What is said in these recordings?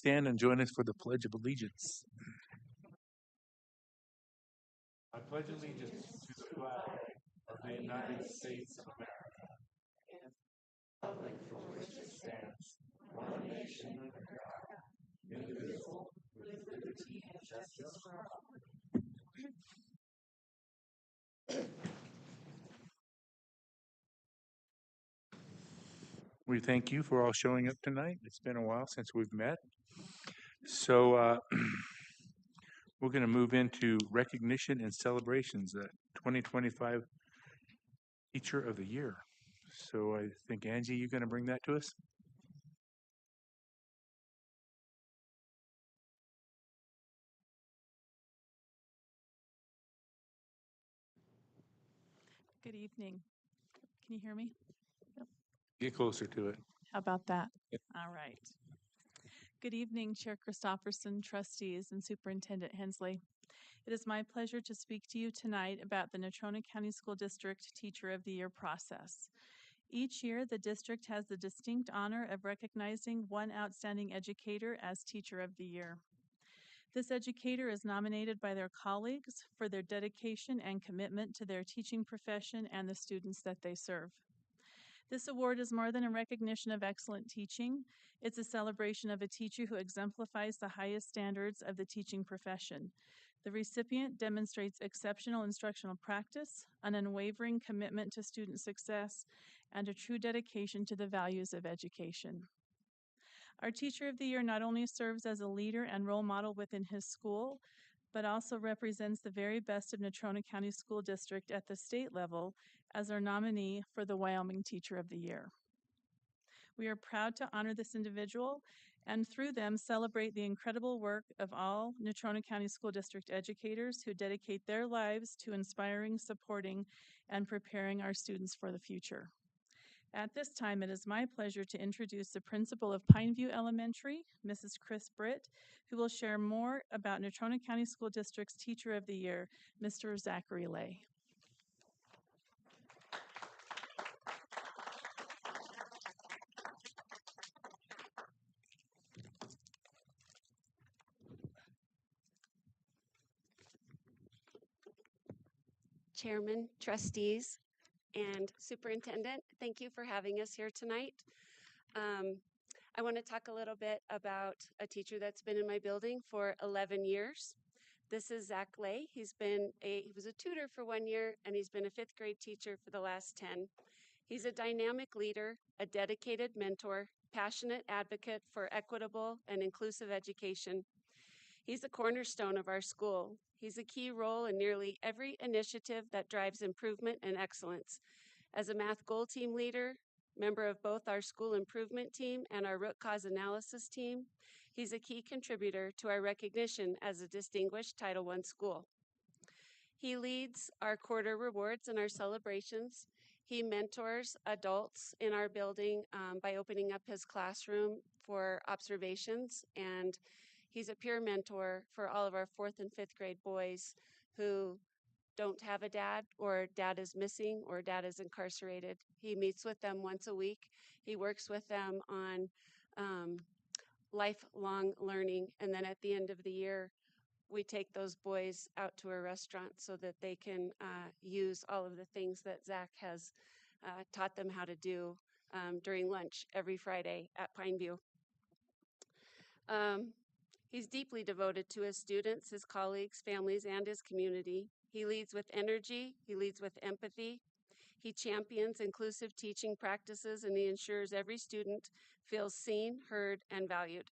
stand and join us for the Pledge of Allegiance? I pledge allegiance to the flag of the United States of America, republic for which it stands, one nation under God, indivisible, with liberty and justice for all. We thank you for all showing up tonight. It's been a while since we've met. So we're going to move into recognition and celebrations, the 2025 Teacher of the Year. So I think, Angie, you're going to bring that to us? Good evening. Can you hear me? Get closer to it. How about that? All right. Good evening, Chair Christopherson, trustees, and Superintendent Hensley. It is my pleasure to speak to you tonight about the Natrona County School District Teacher of the Year process. Each year, the district has the distinct honor of recognizing one outstanding educator as Teacher of the Year. This educator is nominated by their colleagues for their dedication and commitment to their teaching profession and the students that they serve. This award is more than a recognition of excellent teaching. It's a celebration of a teacher who exemplifies the highest standards of the teaching profession. The recipient demonstrates exceptional instructional practice, an unwavering commitment to student success, and a true dedication to the values of education. Our Teacher of the Year not only serves as a leader and role model within his school, but also represents the very best of Natrona County School District at the state level as our nominee for the Wyoming Teacher of the Year. We are proud to honor this individual and through them celebrate the incredible work of all Natrona County School District educators who dedicate their lives to inspiring, supporting, and preparing our students for the future. At this time, it is my pleasure to introduce the principal of Pineview Elementary, Mrs. Chris Britt, who will share more about Natrona County School District's Teacher of the Year, Mr. Zachary Lay. Chairman, trustees, and superintendent, thank you for having us here tonight. I want to talk a little bit about a teacher that's been in my building for 11 years. This is Zach Lay. He was a tutor for 1 year, and he's been a 5th grade teacher for the last 10. He's a dynamic leader, a dedicated mentor, passionate advocate for equitable and inclusive education. He's a cornerstone of our school. He's a key role in nearly every initiative that drives improvement and excellence. As a math goal team leader, member of both our school improvement team and our root cause analysis team, he's a key contributor to our recognition as a distinguished Title I school. He leads our quarter rewards and our celebrations. He mentors adults in our building by opening up his classroom for observations, and he's a peer mentor for all of our 4th and 5th grade boys who don't have a dad, or dad is missing, or dad is incarcerated. He meets with them once a week. He works with them on lifelong learning, and then at the end of the year, we take those boys out to a restaurant so that they can use all of the things that Zach has taught them how to do during lunch every Friday at Pineview. He's deeply devoted to his students, his colleagues, families, and his community. He leads with energy, he leads with empathy, he champions inclusive teaching practices, and he ensures every student feels seen, heard, and valued.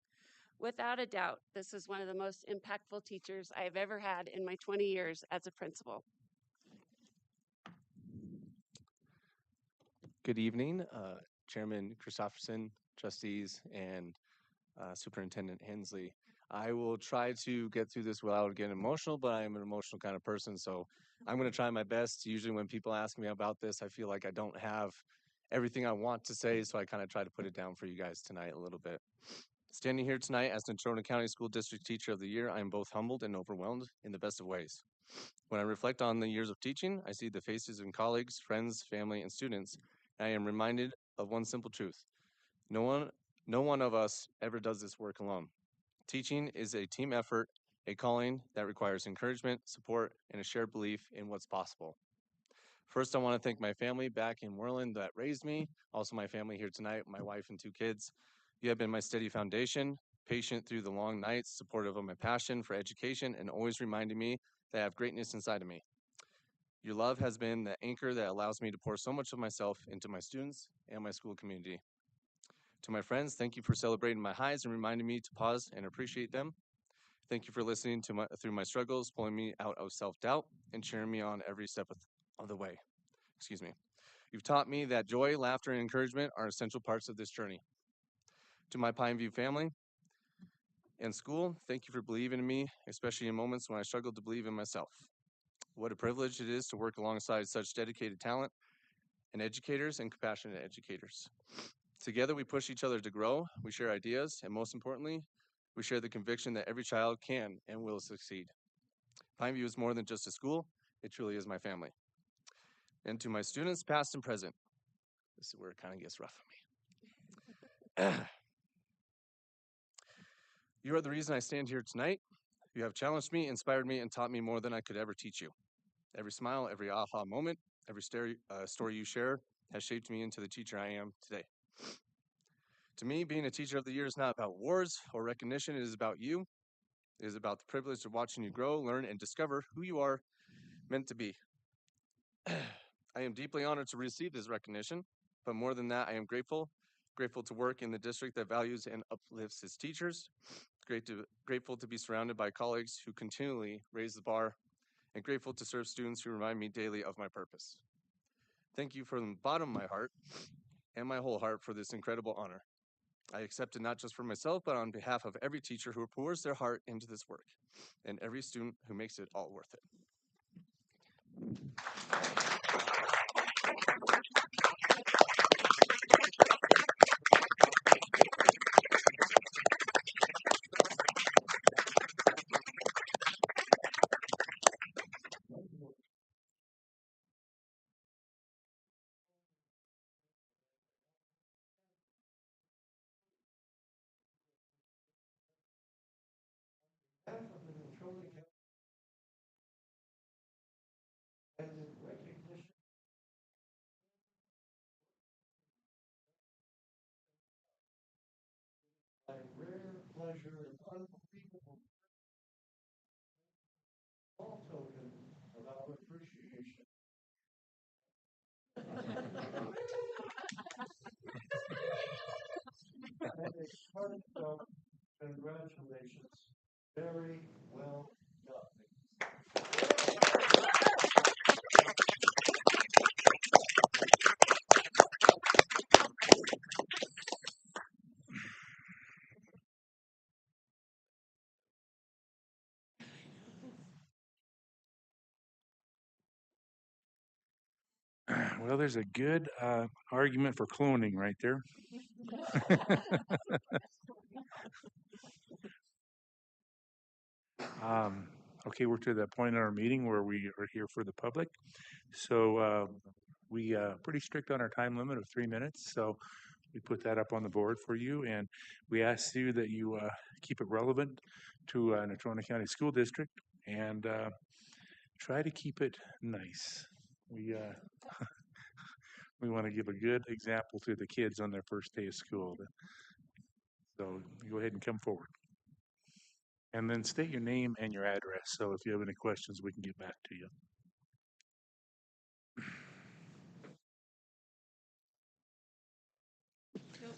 Without a doubt, this is one of the most impactful teachers I have ever had in my 20 years as a principal. Good evening, Chairman Christopherson, trustees, and Superintendent Hensley. I will try to get through this without getting emotional, but I am an emotional kind of person, so I'm going to try my best. Usually when people ask me about this, I feel like I don't have everything I want to say, so I kind of try to put it down for you guys tonight a little bit. Standing here tonight as the Natrona County School District Teacher of the Year, I am both humbled and overwhelmed in the best of ways. When I reflect on the years of teaching, I see the faces of colleagues, friends, family, and students, and I am reminded of one simple truth. No one of us ever does this work alone. Teaching is a team effort, a calling that requires encouragement, support, and a shared belief in what's possible. First, I want to thank my family back in Moreland that raised me, also my family here tonight, my wife and 2 kids. You have been my steady foundation, patient through the long nights, supportive of my passion for education, and always reminding me that I have greatness inside of me. Your love has been the anchor that allows me to pour so much of myself into my students and my school community. To my friends, thank you for celebrating my highs and reminding me to pause and appreciate them. Thank you for listening to through my struggles, pulling me out of self-doubt, and cheering me on every step of the way. Excuse me. You've taught me that joy, laughter, and encouragement are essential parts of this journey. To my Pineview family and school, thank you for believing in me, especially in moments when I struggled to believe in myself. What a privilege it is to work alongside such dedicated talent and educators and compassionate educators. Together, we push each other to grow, we share ideas, and most importantly, we share the conviction that every child can and will succeed. Pineview is more than just a school, it truly is my family. And to my students, past and present, this is where it kind of gets rough for me. You are the reason I stand here tonight. You have challenged me, inspired me, and taught me more than I could ever teach you. Every smile, every aha moment, every story you share has shaped me into the teacher I am today. To me, being a teacher of the year is not about awards or recognition. It is about you. It is about the privilege of watching you grow, learn, and discover who you are meant to be. I am deeply honored to receive this recognition, but more than that, I am grateful to work in the district that values and uplifts its teachers, grateful to be surrounded by colleagues who continually raise the bar, and grateful to serve students who remind me daily of my purpose. Thank you from the bottom of my heart and my whole heart for this incredible honor. I accept it not just for myself, but on behalf of every teacher who pours their heart into this work, and every student who makes it all worth it. Rare pleasure and unbelievable small token of our appreciation. And a heartfelt congratulations. Very well done. Well, there's a good argument for cloning right there. Okay, we're to that point in our meeting where we are here for the public. So we pretty strict on our time limit of 3 minutes. So we put that up on the board for you, and we ask you that you keep it relevant to Natrona County School District and try to keep it nice. We we want to give a good example to the kids on their first day of school. So go ahead and come forward. And then state your name and your address, so if you have any questions, we can get back to you.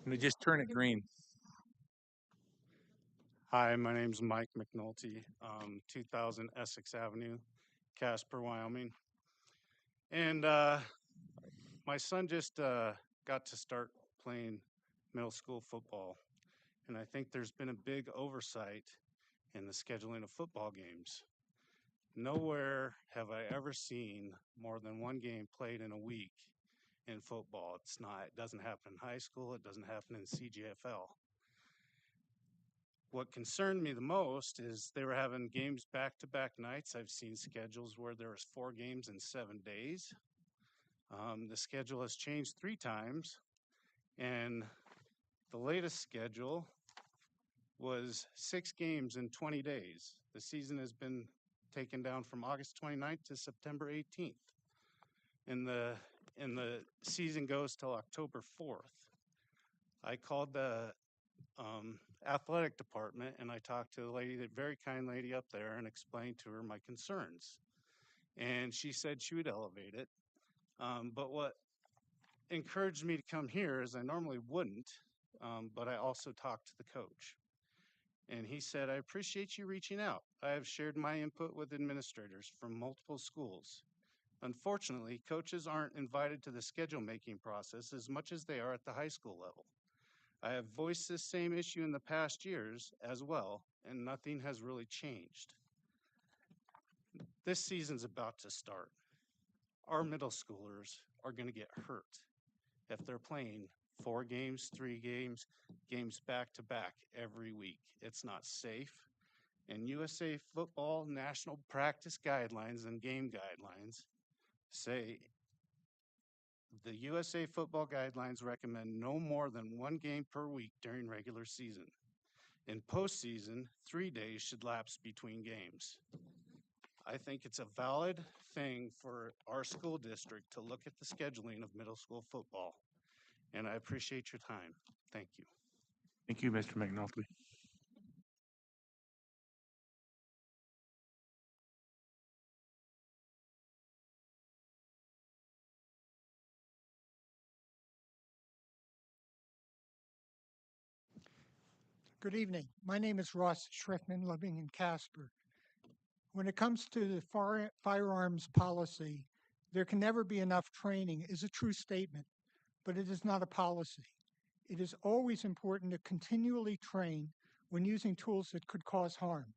And just turn it green. Hi, my name's Mike McNulty, 2000 Essex Avenue, Casper, Wyoming. And my son just got to start playing middle school football. And I think there's been a big oversight in the scheduling of football games. Nowhere have I ever seen more than one game played in a week in football. It doesn't happen in high school. It doesn't happen in CJFL. What concerned me the most is they were having games back-to-back nights. I've seen schedules where there was 4 games in 7 days. The schedule has changed 3 times, and the latest schedule was 6 games in 20 days. The season has been taken down from August 29th to September 18th. And the season goes till October 4th. I called the athletic department and I talked to the lady, that very kind lady up there, and explained to her my concerns. And she said she would elevate it. But what encouraged me to come here is I normally wouldn't, but I also talked to the coach. And he said, I appreciate you reaching out. I have shared my input with administrators from multiple schools. Unfortunately, coaches aren't invited to the schedule making process as much as they are at the high school level. I have voiced this same issue in the past years as well, and nothing has really changed. This season's about to start. Our middle schoolers are going to get hurt if they're playing 4 games, 3 games, games back to back every week. It's not safe. And USA Football National Practice Guidelines and Game Guidelines say the USA Football Guidelines recommend no more than 1 game per week during regular season. In postseason, 3 days should lapse between games. I think it's a valid thing for our school district to look at the scheduling of middle school football. And I appreciate your time. Thank you. Thank you, Mr. McNulty. Good evening. My name is Ross Schrickman, living in Casper. When it comes to the firearms policy, there can never be enough training is a true statement, but it is not a policy. It is always important to continually train when using tools that could cause harm.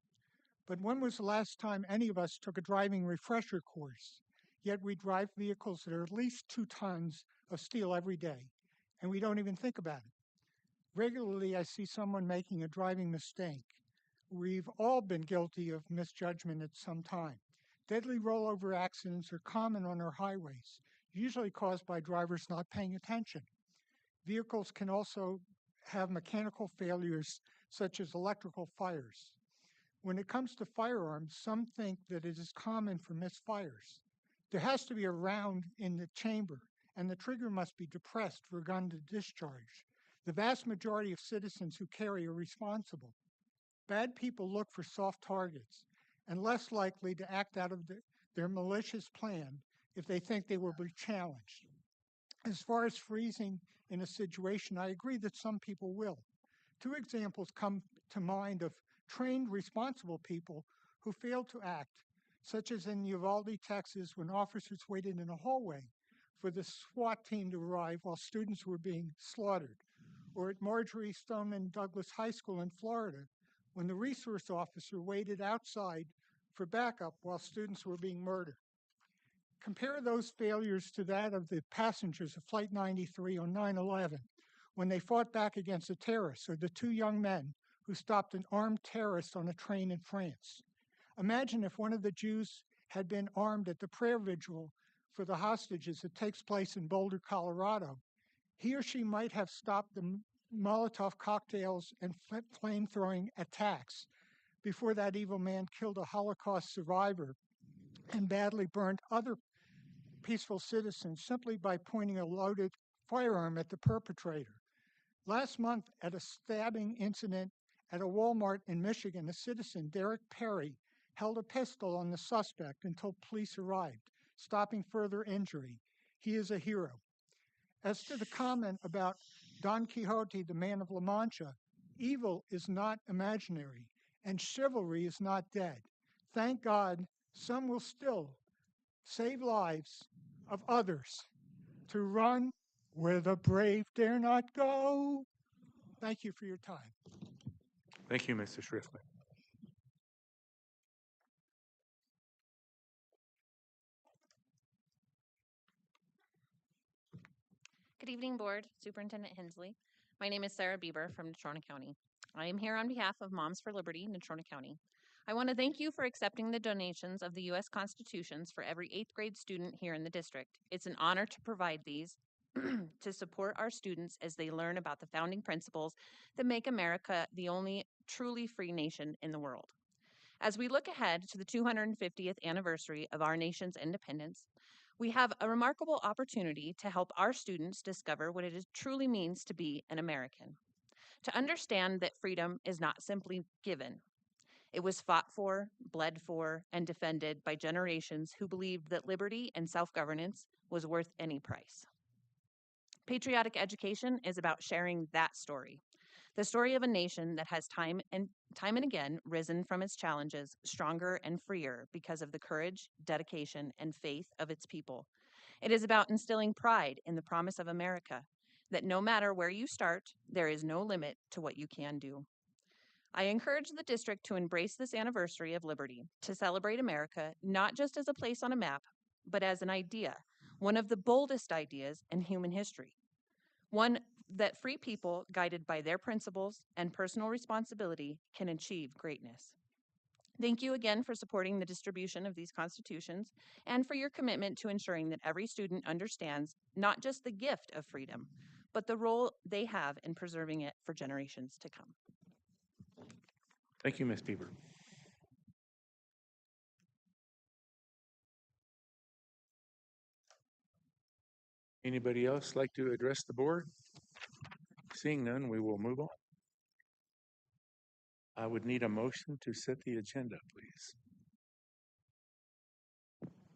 But when was the last time any of us took a driving refresher course? Yet we drive vehicles that are at least 2 tons of steel every day, and we don't even think about it. Regularly, I see someone making a driving mistake. We've all been guilty of misjudgment at some time. Deadly rollover accidents are common on our highways, usually caused by drivers not paying attention. Vehicles can also have mechanical failures, such as electrical fires. When it comes to firearms, some think that it is common for misfires. There has to be a round in the chamber, and the trigger must be depressed for a gun to discharge. The vast majority of citizens who carry are responsible. Bad people look for soft targets and less likely to act out of their malicious plan if they think they will be challenged. As far as freezing in a situation, I agree that some people will. 2 examples come to mind of trained, responsible people who failed to act, such as in Uvalde, Texas, when officers waited in a hallway for the SWAT team to arrive while students were being slaughtered, or at Marjorie Stoneman Douglas High School in Florida, when the resource officer waited outside for backup while students were being murdered. Compare those failures to that of the passengers of Flight 93 on 9/11, when they fought back against the terrorists, or the 2 young men who stopped an armed terrorist on a train in France. Imagine if one of the Jews had been armed at the prayer vigil for the hostages that takes place in Boulder, Colorado. He or she might have stopped the Molotov cocktails and flame-throwing attacks before that evil man killed a Holocaust survivor and badly burned other peaceful citizens simply by pointing a loaded firearm at the perpetrator. Last month, at a stabbing incident at a Walmart in Michigan, a citizen, Derek Perry, held a pistol on the suspect until police arrived, stopping further injury. He is a hero. As to the comment about Don Quixote, the man of La Mancha, evil is not imaginary, and chivalry is not dead. Thank God, some will still save lives of others to run where the brave dare not go. Thank you for your time. Thank you, Mr. Schriftman. Good evening, Board, Superintendent Hensley. My name is Sarah Bieber from Natrona County. I am here on behalf of Moms for Liberty, Natrona County. I want to thank you for accepting the donations of the U.S. Constitutions for every 8th grade student here in the district. It's an honor to provide these, to support our students as they learn about the founding principles that make America the only truly free nation in the world. As we look ahead to the 250th anniversary of our nation's independence, we have a remarkable opportunity to help our students discover what truly means to be an American. To understand that freedom is not simply given. It was fought for, bled for, and defended by generations who believed that liberty and self-governance was worth any price. Patriotic education is about sharing that story. The story of a nation that has time and again risen from its challenges stronger and freer because of the courage, dedication, and faith of its people. It is about instilling pride in the promise of America, that no matter where you start, there is no limit to what you can do. I encourage the district to embrace this anniversary of liberty, to celebrate America not just as a place on a map, but as an idea, one of the boldest ideas in human history. One that free people, guided by their principles and personal responsibility, can achieve greatness. Thank you again for supporting the distribution of these constitutions and for your commitment to ensuring that every student understands not just the gift of freedom, but the role they have in preserving it for generations to come. Thank you, Ms. Bieber. Anybody else like to address the board? Seeing none, we will move on. I would need a motion to set the agenda, please.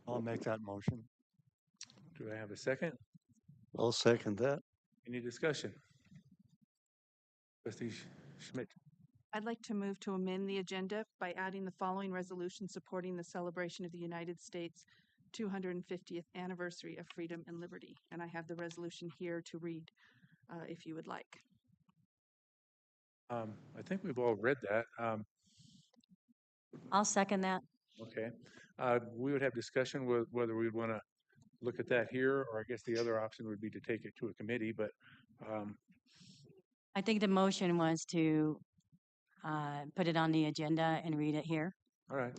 I'll make that motion. Do I have a second? I'll second that. Any discussion? Trustee Schmidt. I'd like to move to amend the agenda by adding the following resolution supporting the celebration of the United States 250th anniversary of freedom and liberty. And I have the resolution here to read if you would like. I think we've all read that. I'll second that. Okay. We would have discussion with whether we'd want to look at that here, or I guess the other option would be to take it to a committee, but I think the motion was to put it on the agenda and read it here. all right.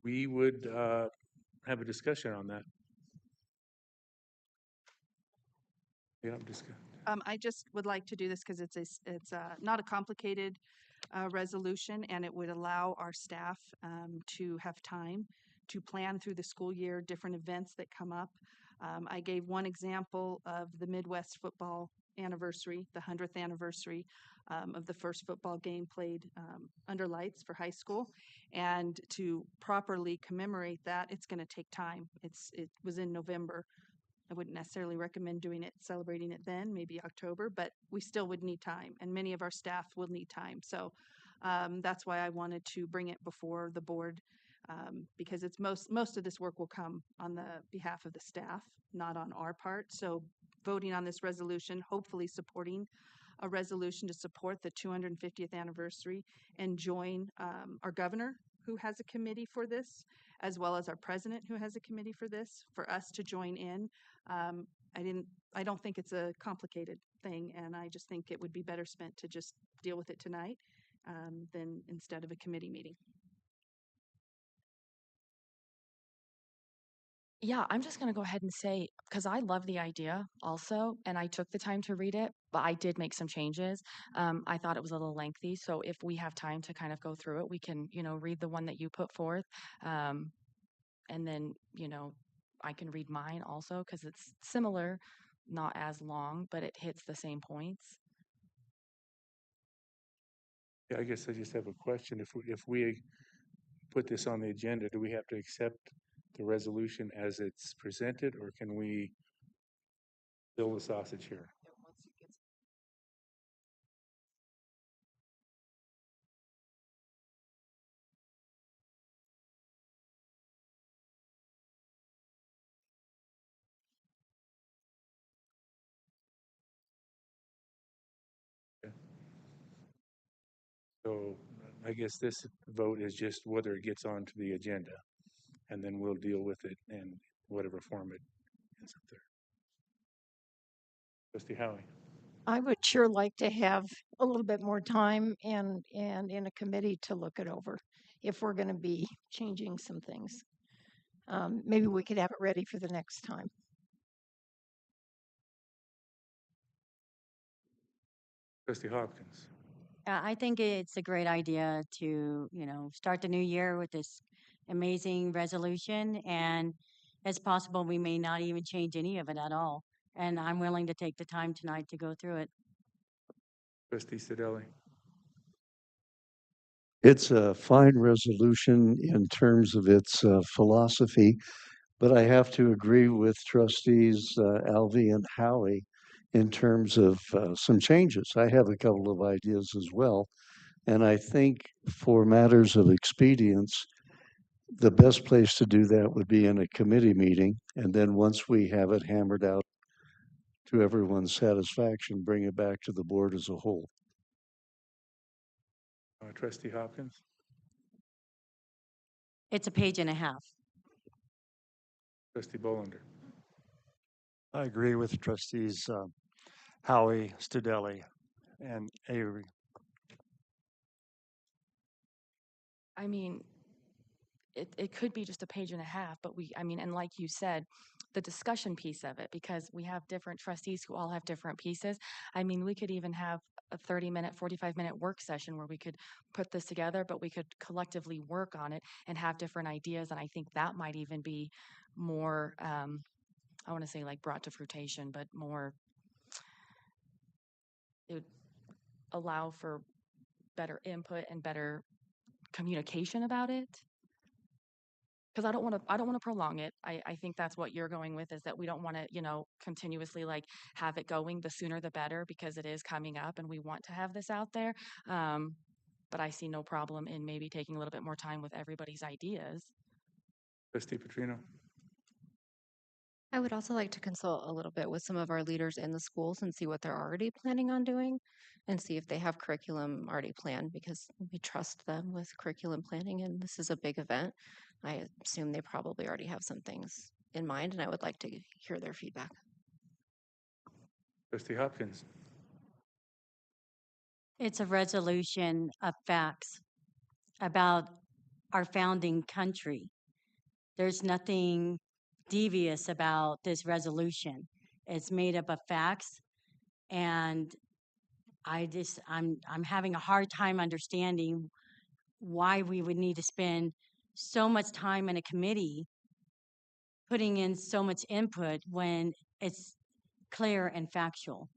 We would have a discussion on that. Yeah, I'm just. I just would like to do this because it's not a complicated resolution, and it would allow our staff to have time to plan through the school year different events that come up. I gave one example of the Midwest football anniversary, the 100th anniversary of the first football game played under lights for high school. And to properly commemorate that, it's going to take time. It was in November. I wouldn't necessarily recommend celebrating it then, maybe October, but we still would need time, and many of our staff will need time. So that's why I wanted to bring it before the board, because it's most of this work will come on the behalf of the staff, not on our part. So voting on this resolution, hopefully supporting a resolution to support the 250th anniversary and join our governor, who has a committee for this, as well as our president, who has a committee for this, for us to join in. I don't think it's a complicated thing, and I just think it would be better spent to just deal with it tonight than instead of a committee meeting. Yeah, I'm just going to go ahead and say, because I love the idea also, and I took the time to read it, but I did make some changes. I thought it was a little lengthy, so if we have time to kind of go through it, we can, read the one that you put forth. And then, I can read mine also, because it's similar, not as long, but it hits the same points. Yeah, I guess I just have a question. If we put this on the agenda, do we have to accept the resolution as it's presented, or can we fill the sausage here? Okay. So I guess this vote is just whether it gets onto the agenda, and then we'll deal with it in whatever form it ends up there. Trustee Howie. I would sure like to have a little bit more time and in a committee to look it over if we're going to be changing some things. Maybe we could have it ready for the next time. Trustee Hopkins. I think it's a great idea to, start the new year with this amazing resolution. And it's possible we may not even change any of it at all. And I'm willing to take the time tonight to go through it. Trustee Sedeli. It's a fine resolution in terms of its philosophy, but I have to agree with trustees Alvy and Howie in terms of some changes. I have a couple of ideas as well. And I think for matters of expedience, the best place to do that would be in a committee meeting. And then once we have it hammered out to everyone's satisfaction, bring it back to the board as a whole. Trustee Hopkins. It's a page and a half. Trustee Bolander. I agree with trustees Howie, Studelli, and Avery. I mean, it could be just a page and a half, but and like you said, the discussion piece of it, because we have different trustees who all have different pieces. I mean, we could even have a 30-minute, 45-minute work session where we could put this together, but we could collectively work on it and have different ideas. And I think that might even be more, I want to say like brought to fruition, but more, it would allow for better input and better communication about it. Because I don't want to prolong it. I think that's what you're going with, is that we don't want to, continuously like have it going. The sooner the better, because it is coming up and we want to have this out there. But I see no problem in maybe taking a little bit more time with everybody's ideas. Trustee Petrino. I would also like to consult a little bit with some of our leaders in the schools and see what they're already planning on doing and see if they have curriculum already planned, because we trust them with curriculum planning and this is a big event. I assume they probably already have some things in mind and I would like to hear their feedback. Trustee Hopkins. It's a resolution of facts about our founding country. There's nothing devious about this resolution. It's made up of facts, and I'm having a hard time understanding why we would need to spend so much time in a committee putting in so much input when it's clear and factual.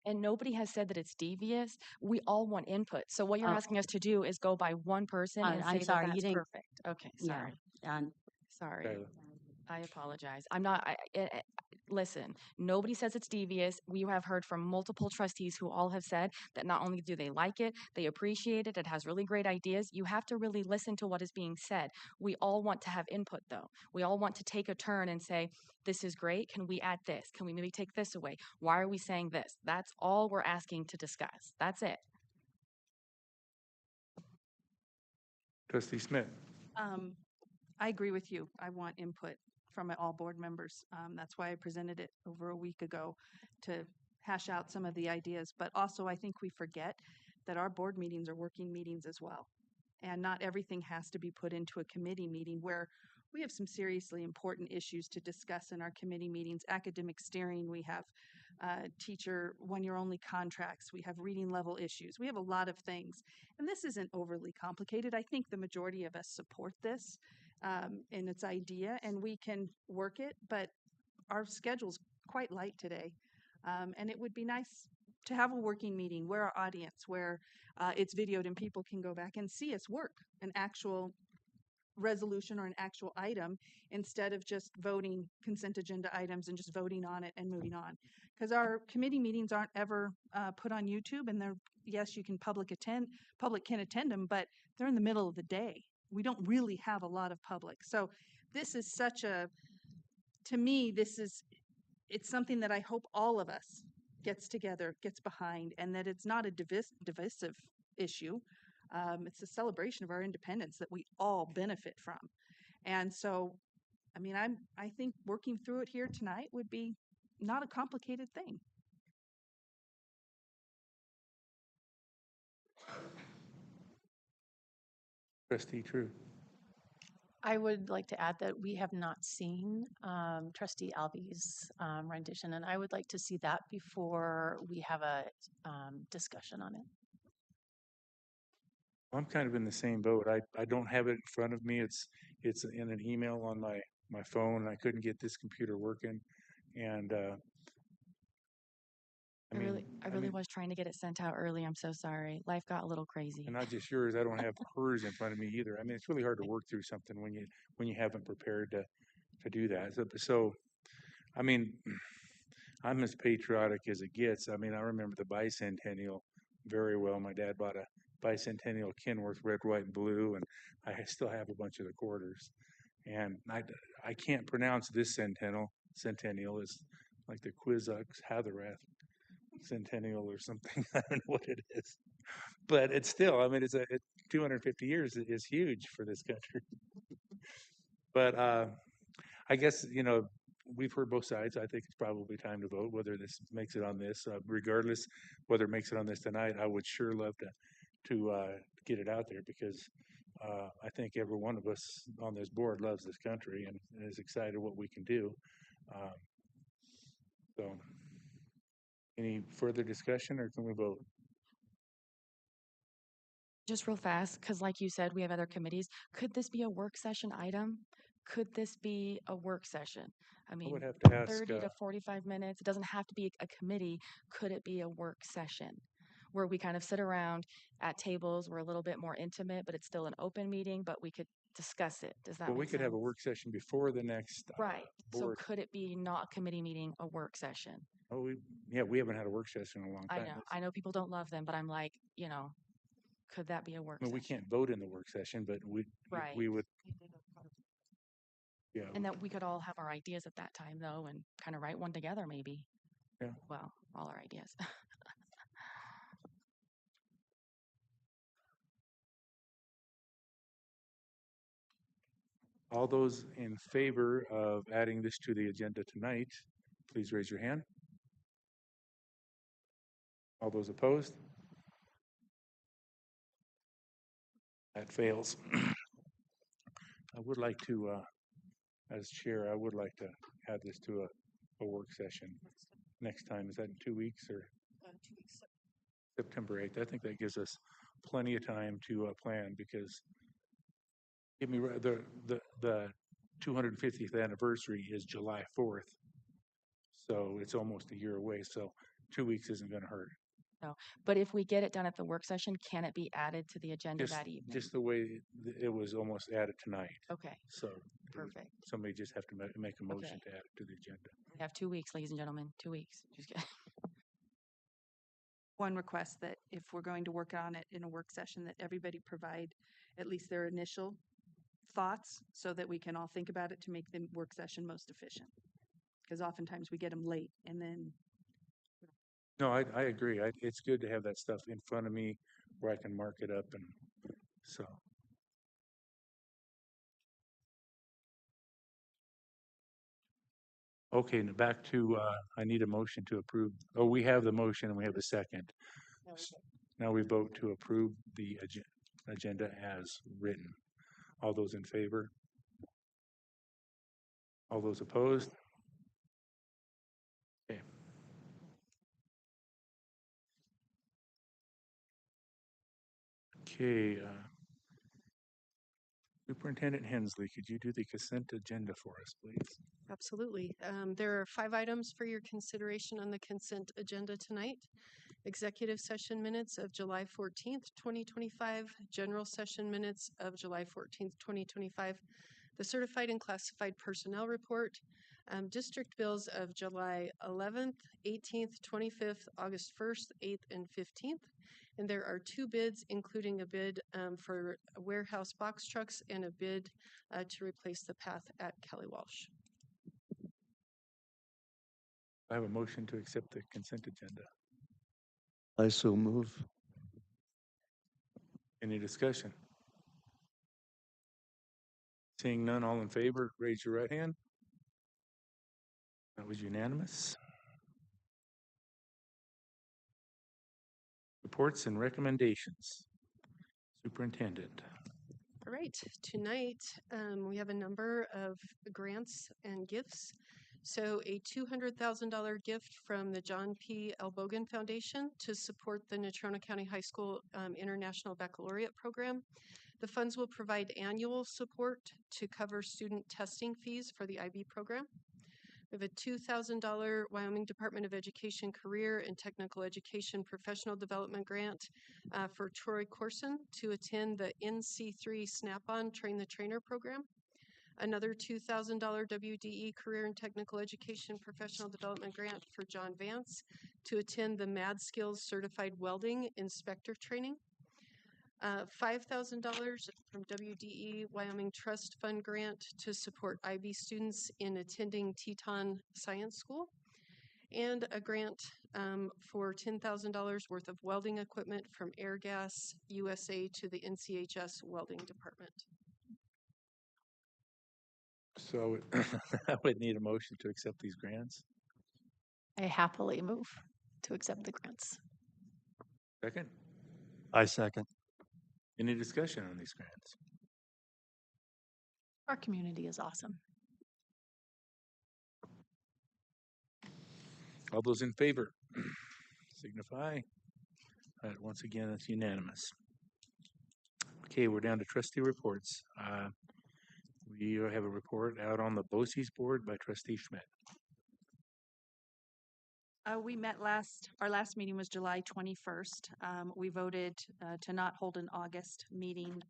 And nobody has said that it's devious. We all want input. So what you're asking us to do is go by one person and I'm say sorry, that you that's didn't. perfect. Okay, sorry. Yeah, Sorry. Tyler. I apologize. I'm not, listen, nobody says it's devious. We have heard from multiple trustees who all have said that not only do they like it, they appreciate it. It has really great ideas. You have to really listen to what is being said. We all want to have input, though. We all want to take a turn and say, this is great. Can we add this? Can we maybe take this away? Why are we saying this? That's all we're asking to discuss. That's it. Trustee Smith. I agree with you. I want input from all board members. That's why I presented it over a week ago, to hash out some of the ideas. But also, I think we forget that our board meetings are working meetings as well. And not everything has to be put into a committee meeting, where we have some seriously important issues to discuss in our committee meetings. Academic steering, we have teacher one-year only contracts, we have reading level issues. We have a lot of things. And this isn't overly complicated. I think the majority of us support this in its idea, and we can work it, but our schedule's quite light today. And it would be nice to have a working meeting where our audience, where it's videoed and people can go back and see us work an actual resolution or an actual item, instead of just voting consent agenda items and just voting on it and moving on. Because our committee meetings aren't ever put on YouTube, and they're, yes, you can public can attend them, but they're in the middle of the day. We don't really have a lot of public. So this is to me, it's something that I hope all of us gets together, gets behind, and that it's not a divisive issue. It's a celebration of our independence that we all benefit from. And so, I mean, I think working through it here tonight would be not a complicated thing. Trustee True. I would like to add that we have not seen Trustee Alvy's rendition, and I would like to see that before we have a discussion on it. I'm kind of in the same boat. I don't have it in front of me. It's in an email on my phone, and I couldn't get this computer working. And I mean, I really was trying to get it sent out early. I'm so sorry. Life got a little crazy. and not just yours. I don't have hers in front of me either. I mean, it's really hard to work through something when you haven't prepared to do that. So I mean, I'm as patriotic as it gets. I mean, I remember the bicentennial very well. My dad bought a bicentennial Kenworth red, white, and blue, and I still have a bunch of the quarters. And I can't pronounce this centennial is like the Quizux Hatharath centennial or something. I don't know what it is, but it's still. I mean, 250 years is huge for this country. But I guess we've heard both sides. I think it's probably time to vote whether this makes it on this. Regardless whether it makes it on this tonight, I would sure love to get it out there because I think every one of us on this board loves this country and is excited what we can do. So, any further discussion, or can we vote? Just real fast, because like you said, we have other committees. Could this be a work session item? Could this be a work session? I I mean, would have to ask. 30 to 45 minutes. It doesn't have to be a committee. Could it be a work session where we kind of sit around at tables? We're a little bit more intimate, but it's still an open meeting, but we could discuss it. Does that Well, we make could have a sense? work session before the next Right. So board. could it be not a committee meeting, a work session? Oh, we haven't had a work session in a long I time. know. I know people don't love them, but I'm like, could that be a work I mean, we session? can't vote in the work session, but Right. we would. Yeah. And that we could all have our ideas at that time, though, and kind of write one together, maybe. Yeah. Well, all our ideas. All those in favor of adding this to the agenda tonight, please raise your hand. All those opposed? That fails. I would like to, as chair, I would like to add this to a work session next time. Is that in 2 weeks or? 2 weeks. September 8th. I think that gives us plenty of time to plan because the 250th anniversary is July 4th. So it's almost a year away. So 2 weeks isn't going to hurt. No, but if we get it done at the work session, can it be added to the agenda Just, that evening? just the way it was almost added tonight. Okay, So perfect. somebody just have to make a motion Okay. to add it to the agenda. We have 2 weeks, ladies and gentlemen, 2 weeks. Just kidding. One request that if we're going to work on it in a work session, that everybody provide at least their initial thoughts so that we can all think about it to make the work session most efficient. Because oftentimes we get them late and then No, I agree. It's good to have that stuff in front of me where I can mark it up and so. Okay, and back to, I need a motion to approve. Oh, we have the motion and we have a second. Now we vote to approve the agenda as written. All those in favor? All those opposed? Okay. Okay, Superintendent Hensley, could you do the consent agenda for us, please? Absolutely. There are 5 items for your consideration on the consent agenda tonight. Executive session minutes of July 14th, 2025, general session minutes of July 14th, 2025, the certified and classified personnel report, district bills of July 11th, 18th, 25th, August 1st, 8th, and 15th. And there are 2 bids, including a bid for warehouse box trucks and a bid to replace the path at Kelly Walsh. I have a motion to accept the consent agenda. I so move. Any discussion? Seeing none, all in favor, raise your right hand. That was unanimous. Reports and recommendations. Superintendent. All right, tonight we have a number of grants and gifts. So a $200,000 gift from the John P. Elbogen Foundation to support the Natrona County High School International Baccalaureate Program. The funds will provide annual support to cover student testing fees for the IB program. We have a $2,000 Wyoming Department of Education Career and Technical Education Professional Development Grant for Troy Corson to attend the NC3 Snap-on Train the Trainer program. Another $2,000 WDE Career and Technical Education Professional Development Grant for John Vance to attend the Mad Skills Certified Welding Inspector Training. $5,000 from WDE Wyoming Trust Fund grant to support IB students in attending Teton Science School, and a grant for $10,000 worth of welding equipment from Airgas USA to the NCHS Welding Department. So I would need a motion to accept these grants. I happily move to accept the grants. Second, I second. any discussion on these grants? Our community is awesome. All those in favor signify. All right, once again, it's unanimous. Okay, we're down to trustee reports. We have a report out on the BOCES board by Trustee Schmidt. We met our last meeting was July 21st. We voted to not hold an August meeting.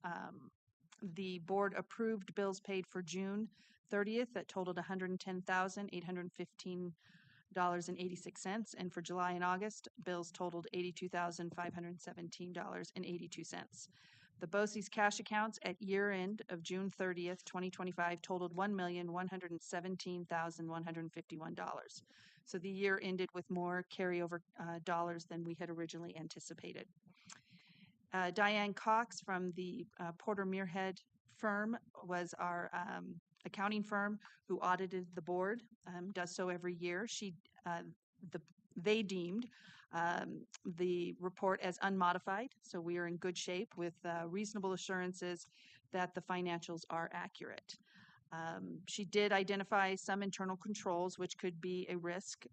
The board approved bills paid for June 30th that totaled $110,815.86. And for July and August, bills totaled $82,517.82. The BOCES cash accounts at year end of June 30th, 2025 totaled $1,117,151. So the year ended with more carryover dollars than we had originally anticipated. Diane Cox from the Porter Muirhead firm was our accounting firm who audited the board, does so every year. They deemed the report as unmodified, so we are in good shape with reasonable assurances that the financials are accurate. She did identify some internal controls, which could be a risk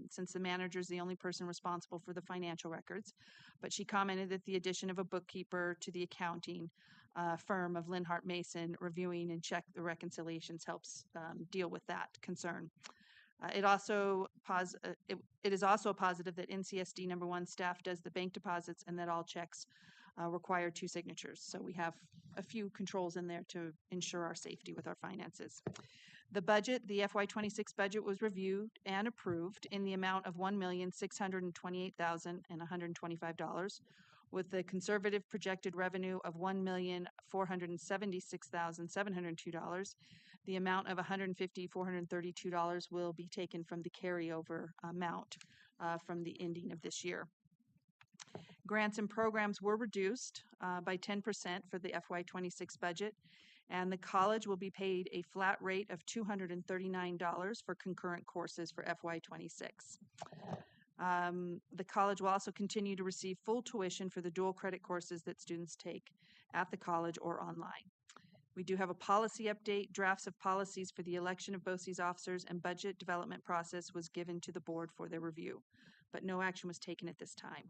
since the manager is the only person responsible for the financial records. But she commented that the addition of a bookkeeper to the accounting firm of Linhart Mason reviewing and check the reconciliations helps deal with that concern. It is also a positive that NCSD #1 staff does the bank deposits and that all checks require 2 signatures. So we have a few controls in there to ensure our safety with our finances. The budget, the FY26 budget was reviewed and approved in the amount of $1,628,125 with the conservative projected revenue of $1,476,702. The amount of $150,432 will be taken from the carryover amount from the ending of this year. Grants and programs were reduced by 10% for the FY26 budget, and the college will be paid a flat rate of $239 for concurrent courses for FY26. The college will also continue to receive full tuition for the dual credit courses that students take at the college or online. We do have a policy update. Drafts of policies for the election of BOCES officers and budget development process was given to the board for their review, but no action was taken at this time.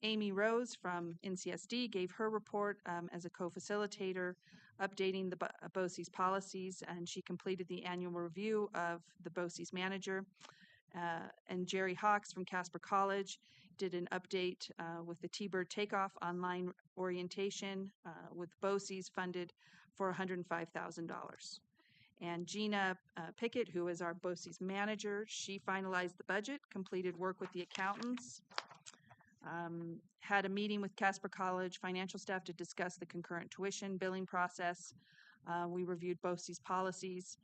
Amy Rose from NCSD gave her report as a co-facilitator, updating the BOCES policies, and she completed the annual review of the BOCES manager. And Jerry Hawks from Casper College did an update with the T-Bird Takeoff online orientation with BOCES funded for $105,000. And Gina Pickett, who is our BOCES manager, she finalized the budget, completed work with the accountants, had a meeting with Casper College financial staff to discuss the concurrent tuition billing process. We reviewed BOCES policies,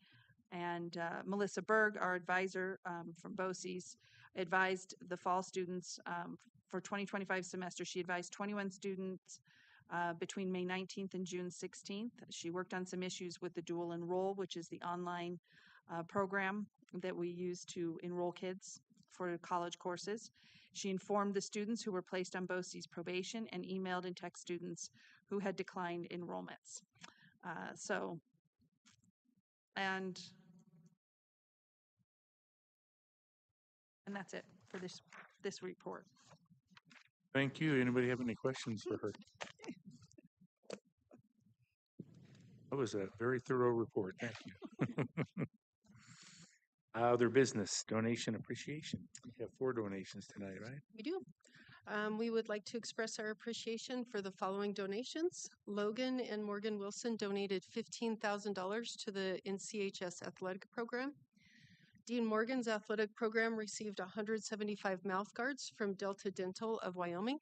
and Melissa Berg, our advisor from BOCES, advised the fall students for 2025 semester. She advised 21 students between May 19th and June 16th. She worked on some issues with the Dual Enroll, which is the online program that we use to enroll kids for college courses. She informed the students who were placed on BOCES probation and emailed and text students who had declined enrollments. And that's it for this report. Thank you. Anybody have any questions for her? That was a very thorough report. Thank you. Other business, donation appreciation. We have 4 donations tonight, right? We do. We would like to express our appreciation for the following donations. Logan and Morgan Wilson donated $15,000 to the NCHS athletic program. Dean Morgan's athletic program received 175 mouth guards from Delta Dental of Wyoming.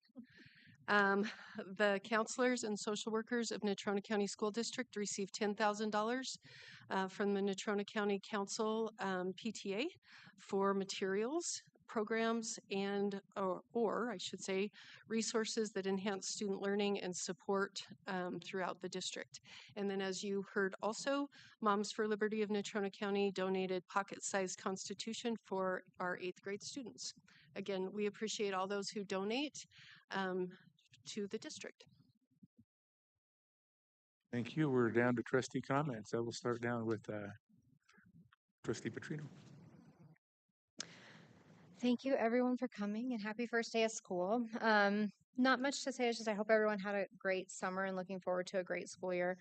The counselors and social workers of Natrona County School District received $10,000 from the Natrona County Council PTA for materials, programs, and or I should say resources that enhance student learning and support throughout the district. And then, as you heard also, Moms for Liberty of Natrona County donated pocket-sized Constitution for our 8th grade students. Again, we appreciate all those who donate to the district. Thank you. We're down to trustee comments. I will start down with Trustee Petrino. Thank you everyone for coming and happy first day of school. Not much to say, it's just I hope everyone had a great summer and looking forward to a great school year.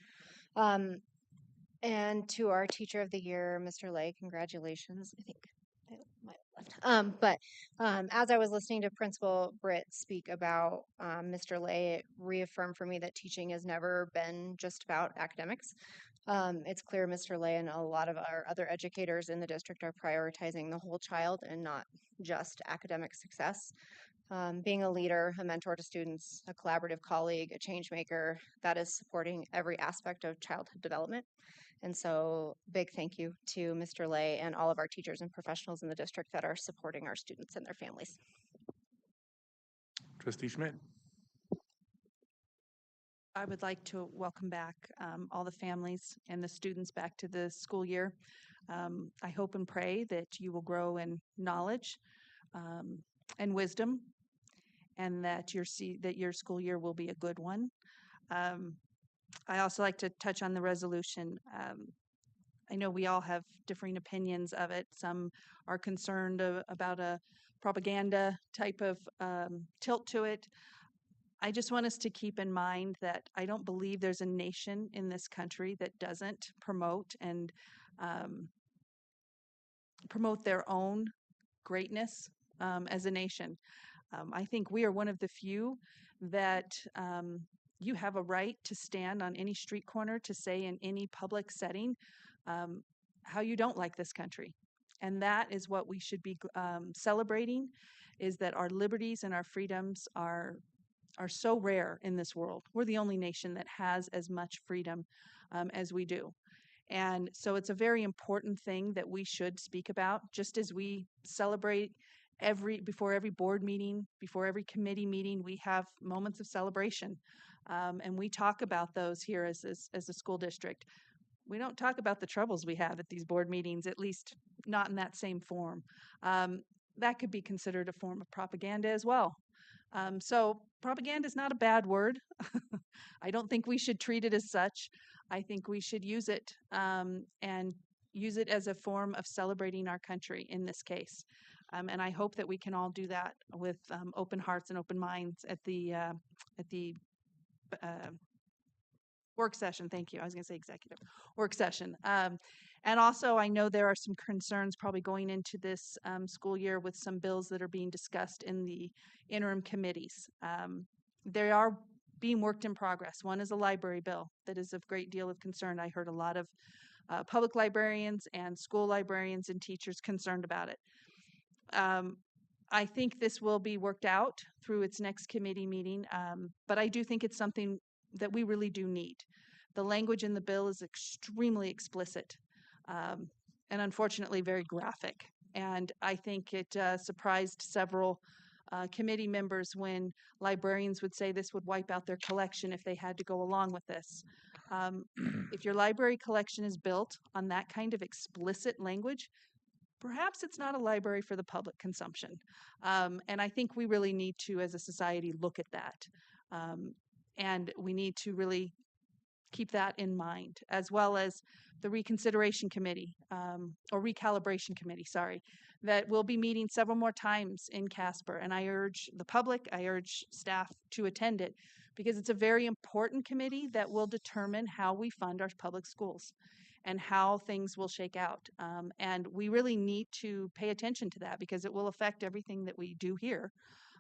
And to our teacher of the year, Mr. Lay, congratulations. I think I might have left. As I was listening to Principal Britt speak about Mr. Lay, it reaffirmed for me that teaching has never been just about academics. It's clear Mr. Lay and a lot of our other educators in the district are prioritizing the whole child and not just academic success. Being a leader, a mentor to students, a collaborative colleague, a change maker, that is supporting every aspect of childhood development. And so big thank you to Mr. Lay and all of our teachers and professionals in the district that are supporting our students and their families. Trustee Schmidt. I would like to welcome back all the families and the students back to the school year. I hope and pray that you will grow in knowledge and wisdom, and that your school year will be a good one. I also like to touch on the resolution. I know we all have differing opinions of it. Some are concerned about a propaganda type of tilt to it. I just want us to keep in mind that I don't believe there's a nation in this country that doesn't promote and promote their own greatness as a nation. I think we are one of the few that you have a right to stand on any street corner to say in any public setting how you don't like this country. And that is what we should be celebrating, is that our liberties and our freedoms are so rare in this world. We're the only nation that has as much freedom as we do. And so it's a very important thing that we should speak about, just as we celebrate before every board meeting, before every committee meeting, we have moments of celebration. And we talk about those here as a school district. We don't talk about the troubles we have at these board meetings, at least not in that same form. That could be considered a form of propaganda as well. So propaganda is not a bad word. I don't think we should treat it as such. I think we should use it and use it as a form of celebrating our country in this case. And I hope that we can all do that with open hearts and open minds at the work session. Thank you. I was going to say executive work session. And also, I know there are some concerns probably going into this school year with some bills that are being discussed in the interim committees. They are being worked in progress. One is a library bill that is of great deal of concern. I heard a lot of public librarians and school librarians and teachers concerned about it. I think this will be worked out through its next committee meeting, but I do think it's something that we really do need. The language in the bill is extremely explicit and unfortunately very graphic. And I think it surprised several committee members when librarians would say this would wipe out their collection if they had to go along with this. If your library collection is built on that kind of explicit language, perhaps it's not a library for the public consumption. And I think we really need to, as a society, look at that. And we need to really keep that in mind, as well as the reconsideration committee, or recalibration committee, sorry, that will be meeting several more times in Casper. And I urge the public, I urge staff to attend it, because it's a very important committee that will determine how we fund our public schools and how things will shake out. And we really need to pay attention to that, because it will affect everything that we do here.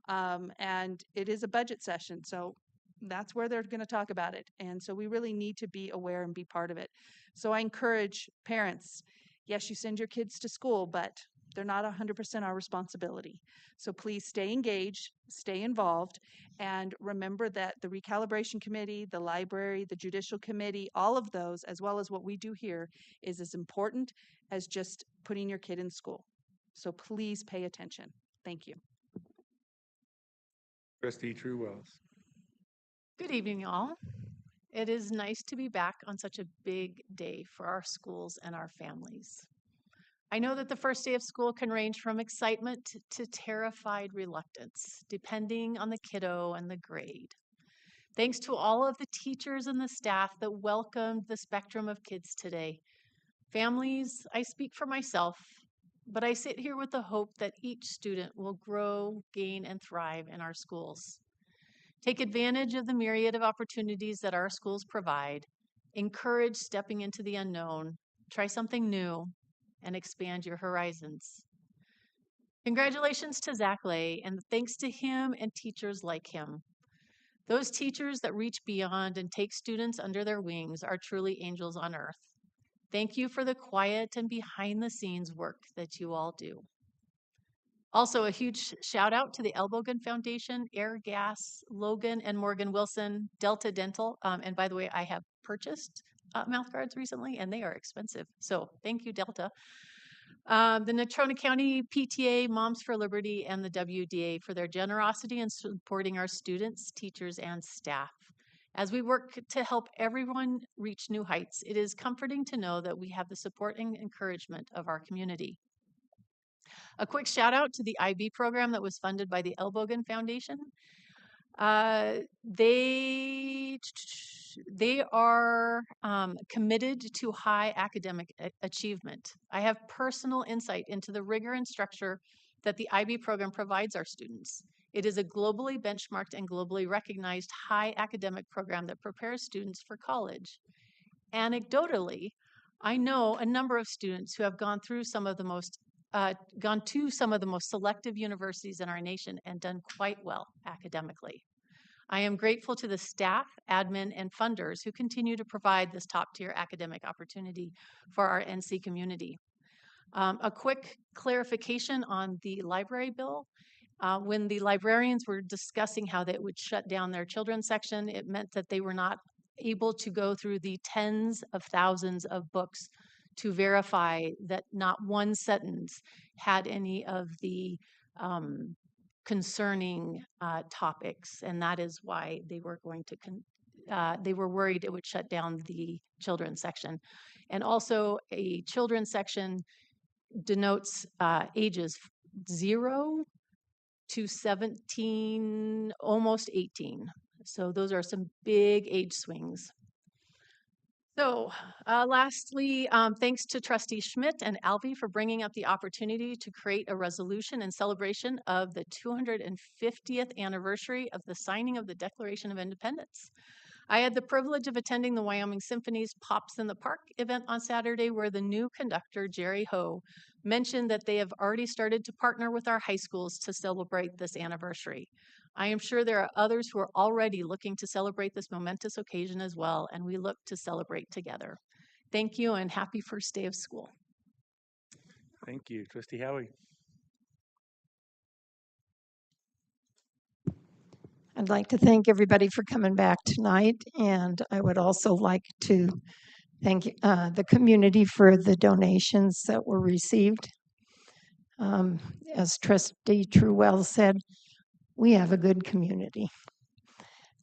And it is a budget session, so that's where they're going to talk about it. And so we really need to be aware and be part of it. So I encourage parents, yes, you send your kids to school, but they're not 100% our responsibility. So please stay engaged, stay involved, and remember that the recalibration committee, the library, the judicial committee, all of those, as well as what we do here, is as important as just putting your kid in school. So please pay attention. Thank you. Trustee True Wells. Good evening, y'all. It is nice to be back on such a big day for our schools and our families. I know that the first day of school can range from excitement to terrified reluctance, depending on the kiddo and the grade. Thanks to all of the teachers and the staff that welcomed the spectrum of kids today. Families, I speak for myself, but I sit here with the hope that each student will grow, gain, and thrive in our schools. Take advantage of the myriad of opportunities that our schools provide. Encourage stepping into the unknown. Try something new and expand your horizons. Congratulations to Zach Lay, and thanks to him and teachers like him. Those teachers that reach beyond and take students under their wings are truly angels on earth. Thank you for the quiet and behind the scenes work that you all do. Also, a huge shout out to the Elbogen Foundation, Air Gas, Logan and Morgan Wilson, Delta Dental. And by the way, I have purchased mouth guards recently, and they are expensive. So thank you, Delta. The Natrona County PTA, Moms for Liberty, and the WDA for their generosity in supporting our students, teachers, and staff. As we work to help everyone reach new heights, it is comforting to know that we have the support and encouragement of our community. A quick shout out to the IB program that was funded by the Elbogen Foundation. They are committed to high academic achievement. I have personal insight into the rigor and structure that the IB program provides our students. It is a globally benchmarked and globally recognized high academic program that prepares students for college. Anecdotally, I know a number of students who have gone to some of the most selective universities in our nation and done quite well academically. I am grateful to the staff, admin, and funders who continue to provide this top-tier academic opportunity for our NC community. A quick clarification on the library bill. When the librarians were discussing how they would shut down their children's section, it meant that they were not able to go through the tens of thousands of books to verify that not one sentence had any of the concerning topics, and that is why they were going to they were worried it would shut down the children's section. And also, a children's section denotes ages 0 to 17, almost 18. So those are some big age swings. So lastly, thanks to Trustee Schmidt and Alvy for bringing up the opportunity to create a resolution in celebration of the 250th anniversary of the signing of the Declaration of Independence. I had the privilege of attending the Wyoming Symphony's Pops in the Park event on Saturday, where the new conductor, Jerry Ho, mentioned that they have already started to partner with our high schools to celebrate this anniversary. I am sure there are others who are already looking to celebrate this momentous occasion as well, and we look to celebrate together. Thank you, and happy first day of school. Thank you. Trustee Howie. I'd like to thank everybody for coming back tonight, and I would also like to thank the community for the donations that were received. As Trustee Truewell said, we have a good community.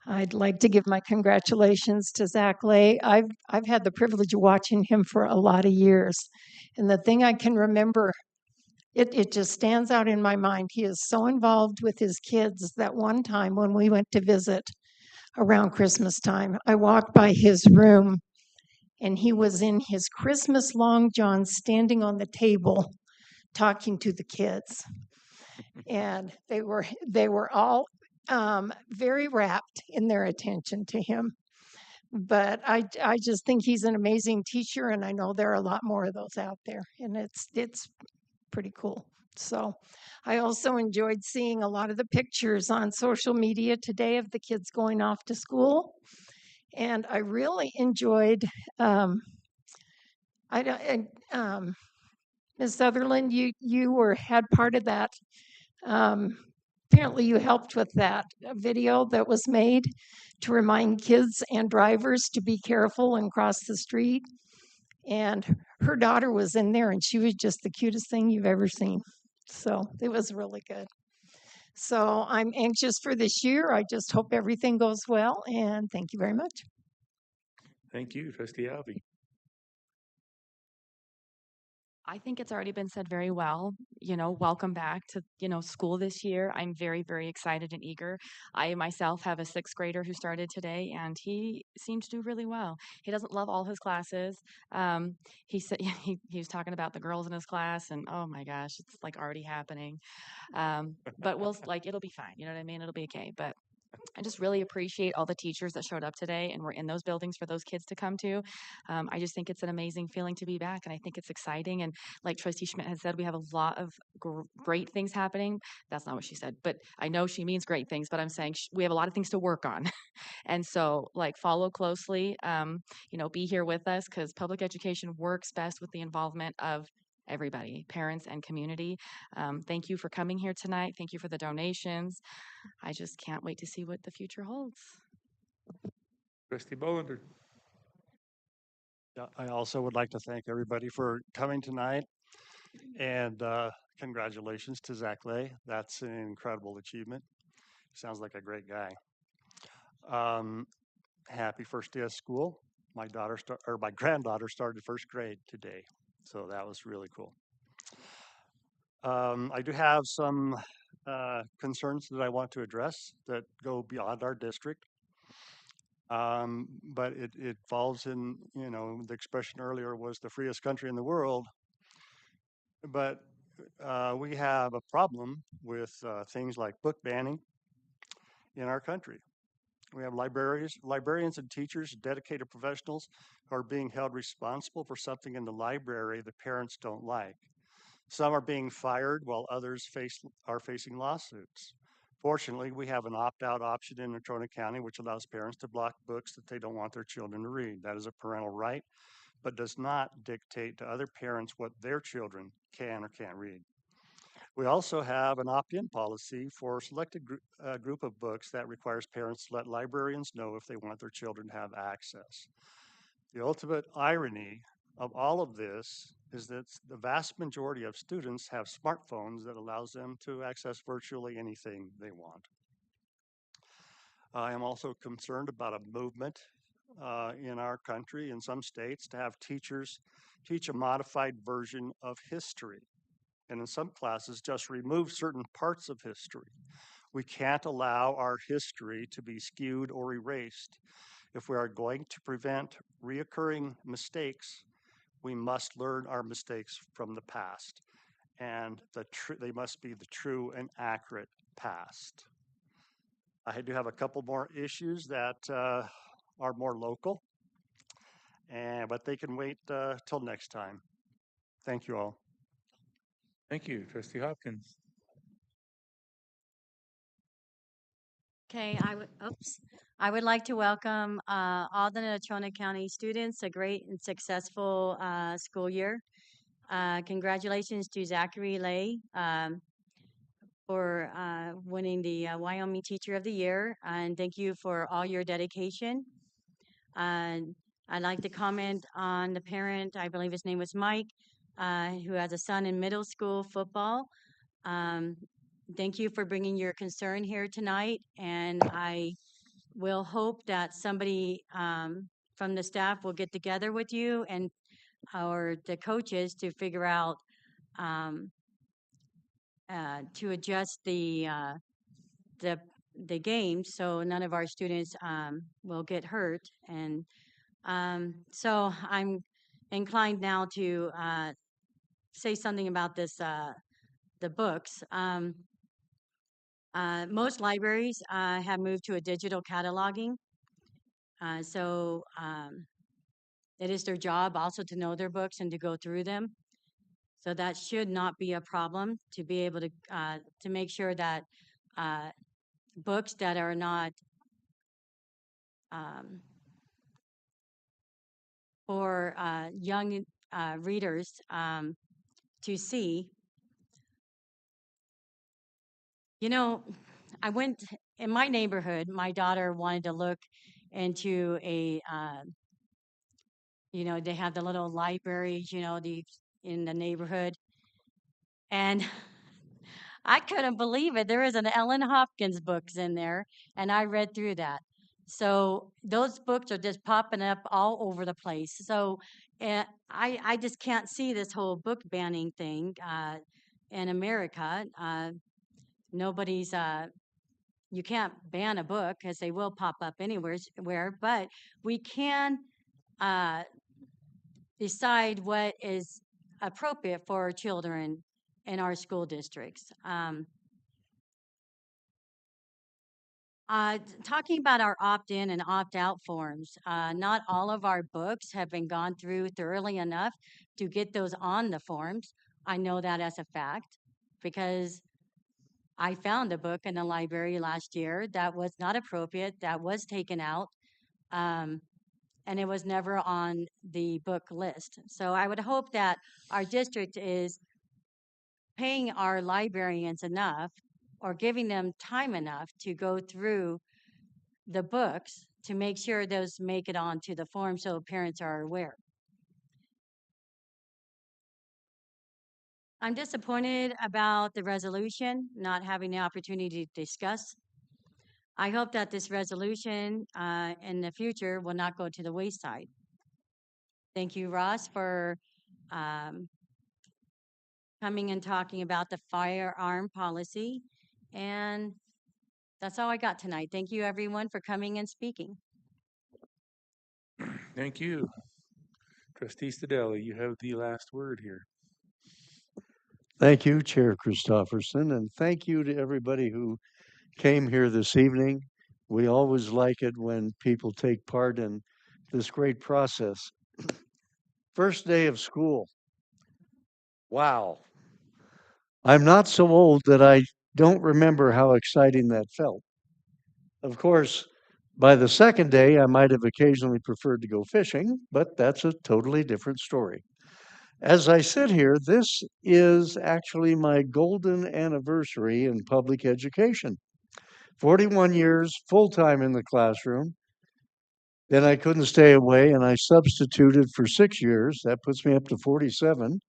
I'd like to give my congratulations to Zach Lay. I've had the privilege of watching him for a lot of years, and the thing I can remember, it just stands out in my mind. He is so involved with his kids that one time when we went to visit around Christmas time. I walked by his room and he was in his Christmas long john standing on the table talking to the kids. And they were all very rapt in their attention to him. But I just think he's an amazing teacher, and I know there are a lot more of those out there, and it's pretty cool. So I also enjoyed seeing a lot of the pictures on social media today of the kids going off to school, and I really enjoyed. I don't. Ms. Sutherland, you had part of that. Apparently, you helped with that video that was made to remind kids and drivers to be careful and cross the street. And her daughter was in there, and she was just the cutest thing you've ever seen. So it was really good. So I'm anxious for this year. I just hope everything goes well, and thank you very much. Thank you, Trustee Alvey. I think it's already been said very well. Welcome back to, school this year. I'm very, very excited and eager. I myself have a sixth grader who started today, and he seems to do really well. He doesn't love all his classes. He said he was talking about the girls in his class, and oh my gosh, it's like already happening. But it'll be fine. You know what I mean? It'll be okay. But I just really appreciate all the teachers that showed up today and were in those buildings for those kids to come to. I just think it's an amazing feeling to be back, and I think it's exciting. And like Trustee Schmidt has said, we have a lot of great things happening. That's not what she said, but I know she means great things, but I'm saying we have a lot of things to work on. And so, follow closely, be here with us, because public education works best with the involvement of everybody, parents and community. Thank you for coming here tonight. Thank you for the donations. I just can't wait to see what the future holds. Trustee Bolander. Yeah, I also would like to thank everybody for coming tonight, and congratulations to Zach Lay. That's an incredible achievement. Sounds like a great guy. Happy first day of school. My granddaughter started first grade today, so that was really cool. I do have some concerns that I want to address that go beyond our district. But it falls in, the expression earlier was the freest country in the world. But we have a problem with things like book banning in our country. We have librarians and teachers, dedicated professionals who are being held responsible for something in the library the parents don't like. Some are being fired while others are facing lawsuits. Fortunately, we have an opt-out option in Natrona County, which allows parents to block books that they don't want their children to read. That is a parental right, but does not dictate to other parents what their children can or can't read. We also have an opt-in policy for a selected group of books that requires parents to let librarians know if they want their children to have access. The ultimate irony of all of this is that the vast majority of students have smartphones that allows them to access virtually anything they want. I am also concerned about a movement in our country, in some states, to have teachers teach a modified version of history, and in some classes just remove certain parts of history. We can't allow our history to be skewed or erased. If we are going to prevent reoccurring mistakes, we must learn our mistakes from the past, and they must be the true and accurate past. I do have a couple more issues that are more local, but they can wait till next time. Thank you all. Thank you, Trustee Hopkins. Okay, I would like to welcome all the Natrona County students, a great and successful school year. Congratulations to Zachary Lay for winning the Wyoming Teacher of the Year, and thank you for all your dedication. And I'd like to comment on the parent, I believe his name was Mike, who has a son in middle school football. Thank you for bringing your concern here tonight, and I will hope that somebody from the staff will get together with you and or the coaches to figure out to adjust the the games, so none of our students will get hurt. And so I'm inclined now to say something about this, the books. Most libraries have moved to a digital cataloging. So it is their job also to know their books and to go through them. So that should not be a problem to be able to make sure that books that are not for young readers to see. You know, I went in my neighborhood, my daughter wanted to look into a, they have the little libraries, in the neighborhood. And I couldn't believe it. There was an Ellen Hopkins books in there, and I read through that. So those books are just popping up all over the place. So I just can't see this whole book banning thing in America. Nobody's, you can't ban a book because they will pop up anywhere, but we can decide what is appropriate for our children in our school districts. Talking about our opt-in and opt-out forms, not all of our books have been gone through thoroughly enough to get those on the forms. I know that as a fact because I found a book in the library last year that was not appropriate, that was taken out, and it was never on the book list. So I would hope that our district is paying our librarians enough or giving them time enough to go through the books to make sure those make it onto the form so parents are aware. I'm disappointed about the resolution, not having the opportunity to discuss. I hope that this resolution in the future will not go to the wayside. Thank you, Ross, for coming and talking about the firearm policy. And that's all I got tonight. Thank you, everyone, for coming and speaking. Thank you. Trustee Stadella, you have the last word here. Thank you, Chair Christopherson, and thank you to everybody who came here this evening. We always like it when people take part in this great process. First day of school. Wow. I'm not so old that I don't remember how exciting that felt. Of course, by the second day, I might have occasionally preferred to go fishing, but that's a totally different story. As I sit here, this is actually my golden anniversary in public education. 41 years full-time in the classroom. Then I couldn't stay away and I substituted for 6 years. That puts me up to 47.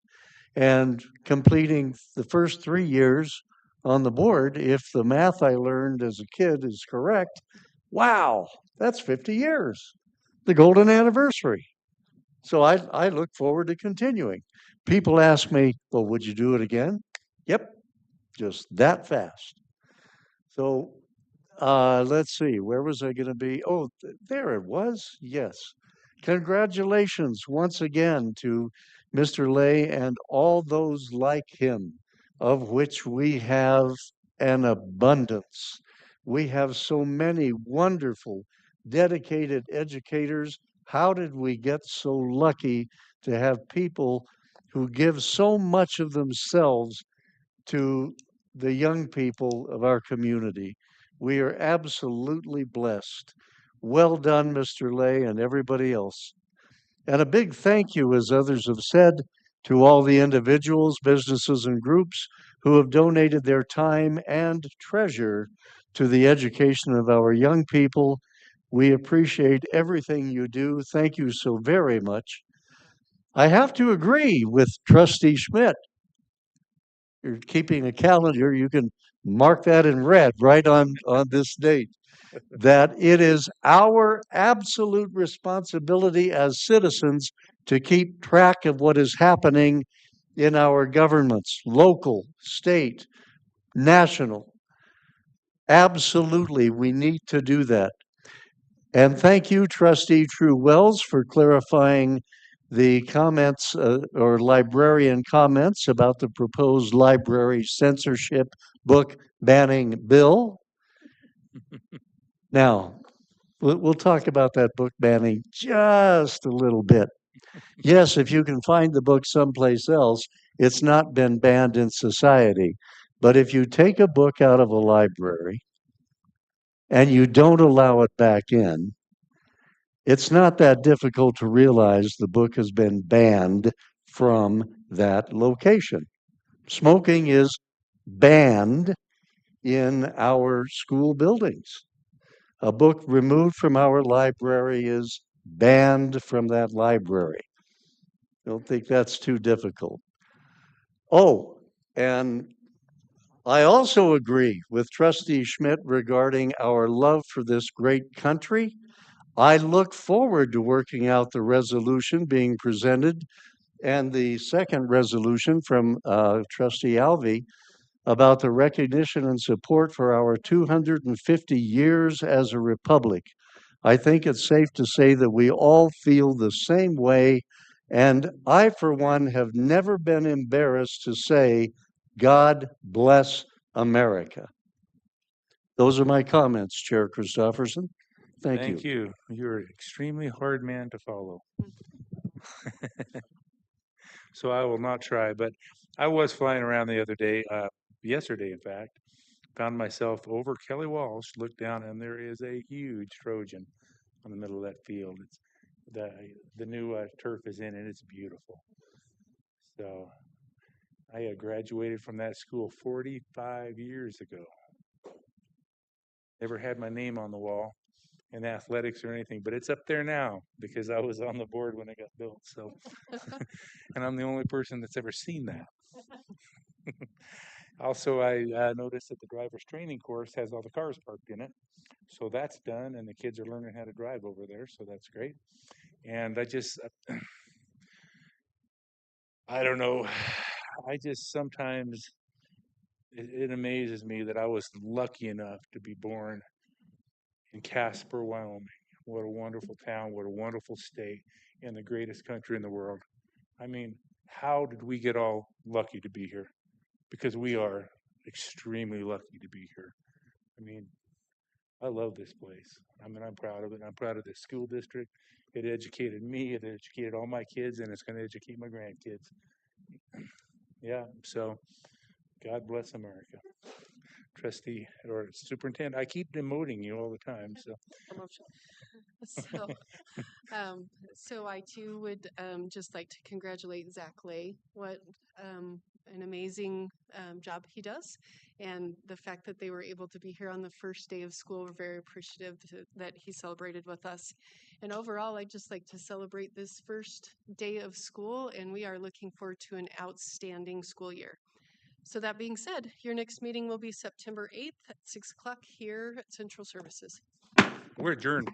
And completing the first 3 years on the board, if the math I learned as a kid is correct, wow, that's 50 years, the golden anniversary. So I look forward to continuing. People ask me, well, would you do it again? Yep, just that fast. So let's see, where was I going to be? Oh, there it was. Yes. Congratulations once again to Mr. Lay and all those like him, of which we have an abundance. We have so many wonderful, dedicated educators. How did we get so lucky to have people who give so much of themselves to the young people of our community? We are absolutely blessed. Well done, Mr. Lay and everybody else. And a big thank you, as others have said, to all the individuals, businesses, and groups who have donated their time and treasure to the education of our young people. We appreciate everything you do. Thank you so very much. I have to agree with Trustee Schmidt. You're keeping a calendar, you can mark that in red right on this date, that it is our absolute responsibility as citizens to keep track of what is happening in our governments, local, state, national. Absolutely, we need to do that. And thank you, Trustee True Wells, for clarifying the comments or librarian comments about the proposed library censorship book banning bill. Now, we'll talk about that book banning just a little bit. Yes, if you can find the book someplace else, it's not been banned in society. But if you take a book out of a library and you don't allow it back in, it's not that difficult to realize the book has been banned from that location. Smoking is banned in our school buildings. A book removed from our library is banned from that library. I don't think that's too difficult. Oh, and I also agree with Trustee Schmidt regarding our love for this great country. I look forward to working out the resolution being presented and the second resolution from Trustee Alvey about the recognition and support for our 250 years as a republic. I think it's safe to say that we all feel the same way, and I, for one, have never been embarrassed to say, God bless America. Those are my comments, Chair Christopherson. Thank you. you. You're an extremely hard man to follow. So I will not try, but I was flying around the other day, yesterday, in fact, found myself over Kelly Walsh, looked down, and there is a huge Trojan on the middle of that field. It's the new turf is in, and it's beautiful. So I graduated from that school 45 years ago. Never had my name on the wall in athletics or anything, but it's up there now because I was on the board when it got built. So, and I'm the only person that's ever seen that. Also, I noticed that the driver's training course has all the cars parked in it. So that's done, and the kids are learning how to drive over there. So that's great. And I don't know. I just sometimes it amazes me that I was lucky enough to be born in Casper, Wyoming. What a wonderful town, what a wonderful state, and the greatest country in the world. I mean, how did we get all lucky to be here? Because we are extremely lucky to be here. I mean, I love this place. I mean, I'm proud of it. I'm proud of this school district. It educated me, it educated all my kids, and it's going to educate my grandkids. Yeah, so God bless America. Trustee or superintendent, I keep demoting you all the time. So, Promotion. So I too would just like to congratulate Zach Lay. What an amazing job he does, and the fact that they were able to be here on the first day of school. We're very appreciative that he celebrated with us. And overall, I'd just like to celebrate this first day of school, and we are looking forward to an outstanding school year. So that being said, your next meeting will be September 8th at 6 o'clock here at Central Services. we're adjourned.